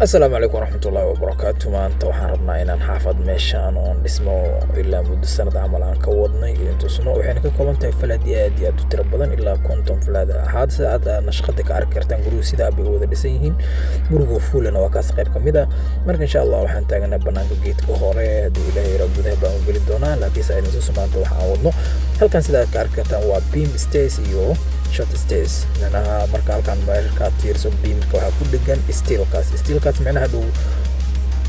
السلام عليكم ورحمة الله وبركاته. maanta waxaan rabnaa inaan xaafad meeshaan oon dhismo ilaa muddo sanad camal aan ka wadnay tusno waxayna ka kooban tahay falaad aad iyo aad u tiro badan ilaa 50 falaad ahaad aad nashqada ka arki kartaan guriga sida ay wada dhisan yihiin guriga fuulana waa kaas qayb kamid ah marka insha Allah waxaan taagnaa banaanka geedka hore hadii Ilaahay rabo gudaha baan geli doonaa laakiin sayna soo maanta waxaan wadno halkan sida aad ka arki kartaan waa beam stairs iyo short stairs macnaha marka halkan marka tiirso beamka waxa ku dhagan steelkaas macnaha dhow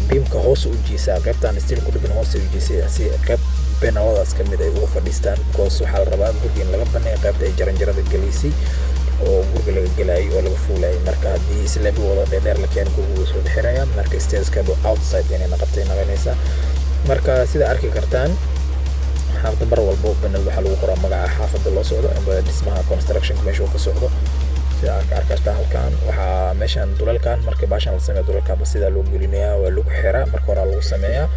beamka hoos u jiisa qaybtan steel ku dhagan hoos u jiisa si qayb benawadaas kamid ay ugu fadhiistaan koos waxa la rabaa guriga in laga baneeyo qaybta ay jaranjarada galisay oo guriga laga galay oo laga fuulay marka hadii islaabi wada dheer la keen guriga soo xiraya marka stairska outside inay naqatay naqanaysa marka sida arki kartaan xaafada bar walbo banal waxa lagu qoraa magaca xaafada loo socdo ama dhismaha construction meesha uu ka socdo sida arkaasta halkan waxa meeshan dulalkan markay baashan la sameeyo dulalka sida loo gelinayaa waa lagu xiraa marka hore lagu sameeyaa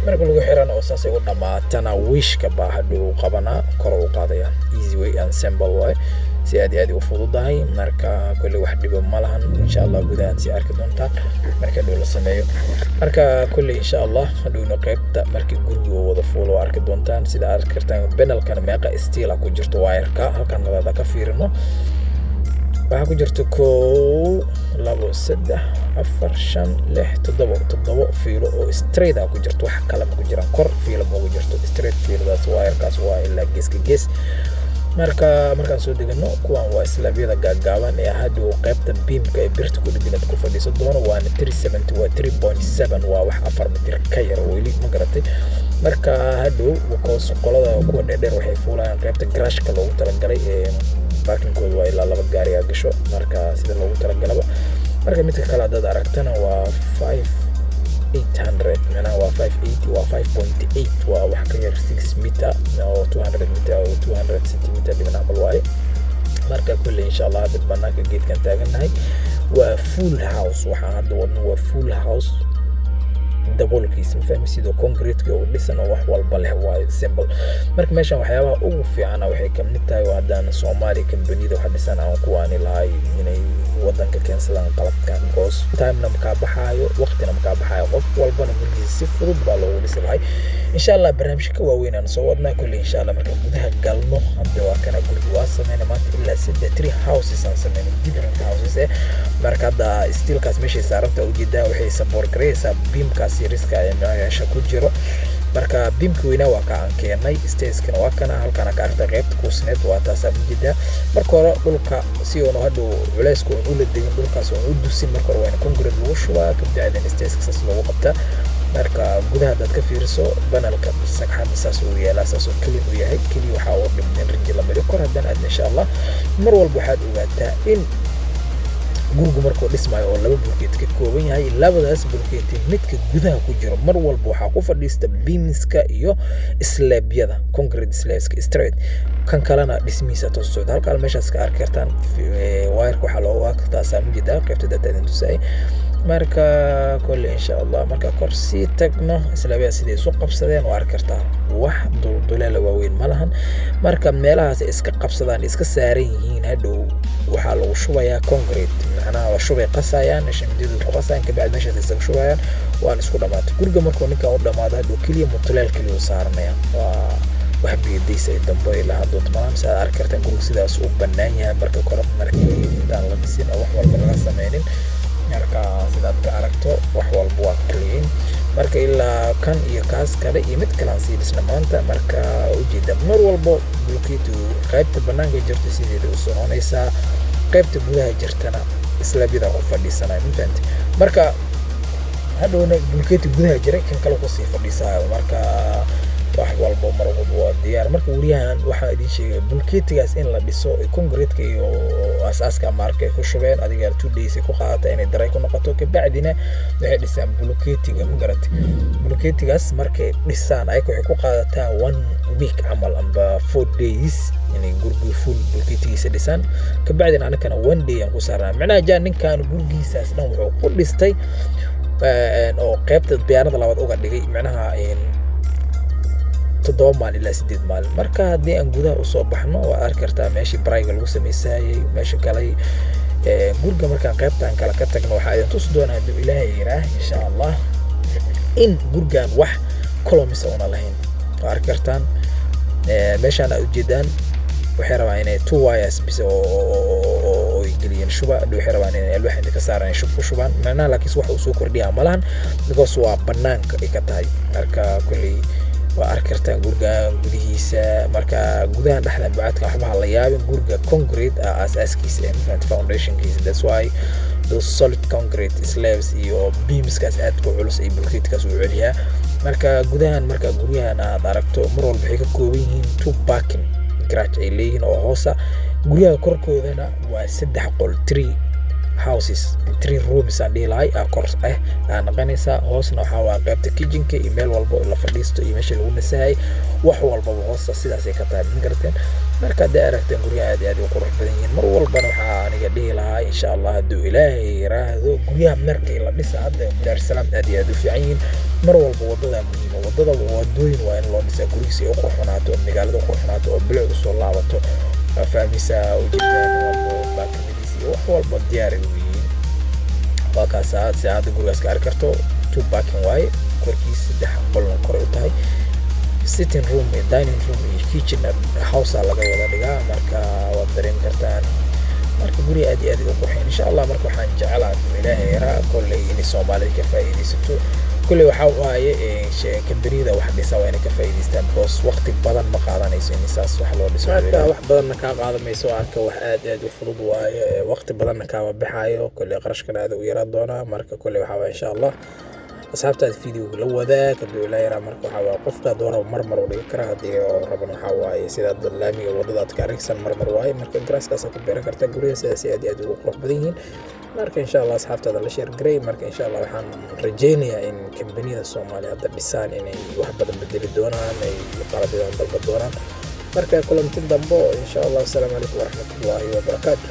marka lagu xirana oo saas ay u dhamaatana wishka baa hadhow qabana kor u qaadaya easy way and simple way si aad u fududahay marka kulli wax dhibo ma lahan insha Allah gudaha si arki doontaan marka dhow la sameeyo marka kulli insha Allah hadhowna qaybta markii guriga wada fuulo arki doontaan sida arki kartaan panelkan meeqa steel ku jirto wire-ka halkan nabada ka fiirino waxa ku jirto 1 2 3 4 5 6 7 fiilo oo straight ku jirto wax kale ma ku jiraan kor fiilo ma ku jirto straight fiiladaas wire-kaas waa ilaa gees markaan soo degano kuwan waa islaabiyada gaagaaban ee hadhow qaybta beamka ee birta ku dhiganaad ku fadhiiso doono waa 370 waa 3.7 waa wax 4 mitir ka yar weli ma garatay marka hadhow koos qolada kuwa dheer waxay fuulayaan qaybta garashka loogu talagalay ee parking-kooda waa ilaa 2 gaari ah gasho marka sida loogu talagalaba marka midka kale dad aragtana waa 800 macnaha waa 580 waa 5.8 waa wax ka yar 6 meter oo 200 meter oo 200 centimeter dhinaca bal waaye marka kulli insha Allah dad banaanka geedkan taaganahay waa full house waxa hadda wadno waa full house daboolkiisa fahmi sidoo concrete oo dhisan oo wax walba leh waa simple marka meeshan waxyaabaha ugu fiican waxay ka mid tahay wadana Soomaali kambanida waxa dhisan aan kuwaani lahay inay wadanka keensadaan qalabkan goos time-na ka baxaayo waqtina ka baxaayo qof walbana gurigiisa si fudud baa loogu dhisi lahay insha Allah barnaamijka waaweyn aan soo wadnaa kulli insha Allah marka gudaha galno hadda waa kana guriga waa sameeyna maanta ilaa 3 houses aan sameeyna different houses marka hadda steelkaas meesha saaranta u jeedaa waxay support gareysaa beamkaas riska ay meesha ku jiro marka beamka weyna waa ka aan keenay stairs-kana waa kana halkana ka aragtay qaybta kuusneed waa taas aan jeedaa marka hore dhulka si uu hadhow culeysku uu la degin dhulkaas oo u dusin marka hore waa concrete lagu shubaa ka bacdina stairs-kaas lagu qabtaa marka gudaha dad ka fiirso banalka sagxad saas uu yeelaa saas oo kaliya uu yahay kaliya waxa uu dhibin rinji la mari kor haddana aad insha Allah mar walba waxaad ogaataa in gurigu markuu dhismayo oo laba bulkeed ka kooban yahay labadaas bulkeed midka gudaha ku jiro mar walba waxa ku fadhiista beamska iyo slaabyada concrete slabs straight kan kalena dhismiisa toos socda halka meeshaas ka arki kartaan wire waxa loo waqtaa saamijida qaybta dadada tusay marka kulli insha Allah marka korsi tagno islaabaya sidii soo qabsadeen oo arki kartaa wax duleela waaweyn ma lahan marka meelahaas iska qabsadaan iska saaran yihiin hadhow waxa lagu shubayaa concrete macnaha waa shubay qasayaan shamididu ku qasayaan ka bacd meesha iska shubayaan waan isku dhamaatay guriga markuu ninka u dhamaado hadhow kaliya mutuleel kaliya saarnaya waa wax biidaysa dambe ilaa hadda tamaam saa arki kartaan guriga sidaas u banaan yahay marka kor markii intaan la dhisin oo wax walba laga sameeynin marka sidaad ka aragto wax walba waa clean marka ilaa kan iyo kaas kale iyo mid kale aan sii dhisna maanta marka u jeeda mar walba bulkeetu qaybta banaanka jirta sideeda u soconaysa qaybta gudaha jirtana islaabida ku fadhiisanay intaanti marka hadhowna bulkeetu gudaha jiray kan kale ku sii fadhiisaa marka wax walba mar walba waa diyaar marka wariyahan waxa idin sheegay bulkeetigaas in la dhiso concrete iyo asaaska markay ku shubeen adiga 2 days ku qaatay inay daray ku noqoto ka bacdina waxay dhisaan bulkeetiga ma garatay bulkeetigaas markay dhisaan ay waxay ku qaadataa 1 week amal amba 4 days inay guriga full bulkeetigiisa dhisaan ka bacdina anakana 1 day aan ku saarnaa macnaha jaan ninkan gurigiisaas dhan wuxuu ku dhistay oo qaybta biyaanada labaad uga dhigay macnaha 7 maalin ilaa 8 maalin marka hadii aan gudaha u soo baxno waa arki kartaa meeshii brayga lagu sameeyay meesha kale guriga markaan qaybtaan kala ka tagno waxaa idin tusi doonaa hadduu ilaahay yiraah insha allah in gurigan wax columns una lahayn waa arki kartaan meeshaan aad ujeedaan waxay rabaan inay 2 wires bis oo geliyeen shuba waxay rabaan inay alwaax inta ka saaraan shub ku shubaan macnaha laakiin wax uu soo kordhiyaa malahan because waa banaanka ay ka tahay marka kulli waa arki kartaan guriga gudihiisa marka gudaha dhexda baadka waxba la yaabin guriga concrete asaaskiisa ee foundationkiisa that's why those solid concrete slabs iyo beamskaas aad ku culus ay bulkeedkaas u celiyaa marka gudahan marka guryahan aad aragto mar walba waxay ka kooban yihiin 2 parking garage ay leeyihiin oo hoosa guryaha korkoodana waa 3 qol 3 houses 3 rooms aan dhilay kor aan naqanaysa hoosna waxa waa qaybta kitchenka iyo meel walba la fadhiisto iyo meesha lagu nasahay wax walba hoosta sidaas ay ka tahay min garteen marka aragteen guryaha aad u qurux badan yihiin mar walba waxa aniga dhihi lahaa insha Allah haduu ilaahay yiraahdo guryaha markii la dhisaa hadda Dar es Salaam aad u fiican yihiin mar walba wadada muhiim wadada wadooyin waa in loo dhisaa gurigiisa oo qurxanaato magaalada qurxanaato oo bilicdu soo laabato fahmisa oo jidaan baakadiisi wax walba diyaar u yihiin waa ka saacad gurigaas ka arkarto 2 parking way korkiisa 3 qol kor u tahay sitting room iyo dining room iyo kitchen house laga wada dhigaa marka waad dareemi kartaan marka guri aad u qurxin insha Allah marka waxaan jecelahay ilaahay yaraa kulli in Soomaaliya ka faa'iideysato kulli waxa waaye kambanida wax dhisa waa inay ka faa'iideystaan boos waqti badan ma qaadanayso in saas wax loo dhiso wax badan ka qaadamayso arka wax aad u fudud waaye waqti badan ka baxayo kulli qarashkana aad u yaraan doona marka kulli waxa waa insha Allah asxaabta video la wadaag haduu ilaahay yaraa marka waxa waa qofka doona marmar u dhigi kara hadii rabana waxa waaye sida laamiga wadada ka aragsan marmar waaye marka graaskaas ku beeran karta guriga sidaas aad ugu qurux badan yihiin marka insha Allah asxaabta la share gareey marka insha Allah waxaan rajeynayaa in kambanida Soomaaliya hadda dhisaan inay wax badan bedeli doonaan ay qalabiyada dalba doonaan marka kulanti dambo insha Allah assalamu alaykum wa rahmatullahi wa barakatuh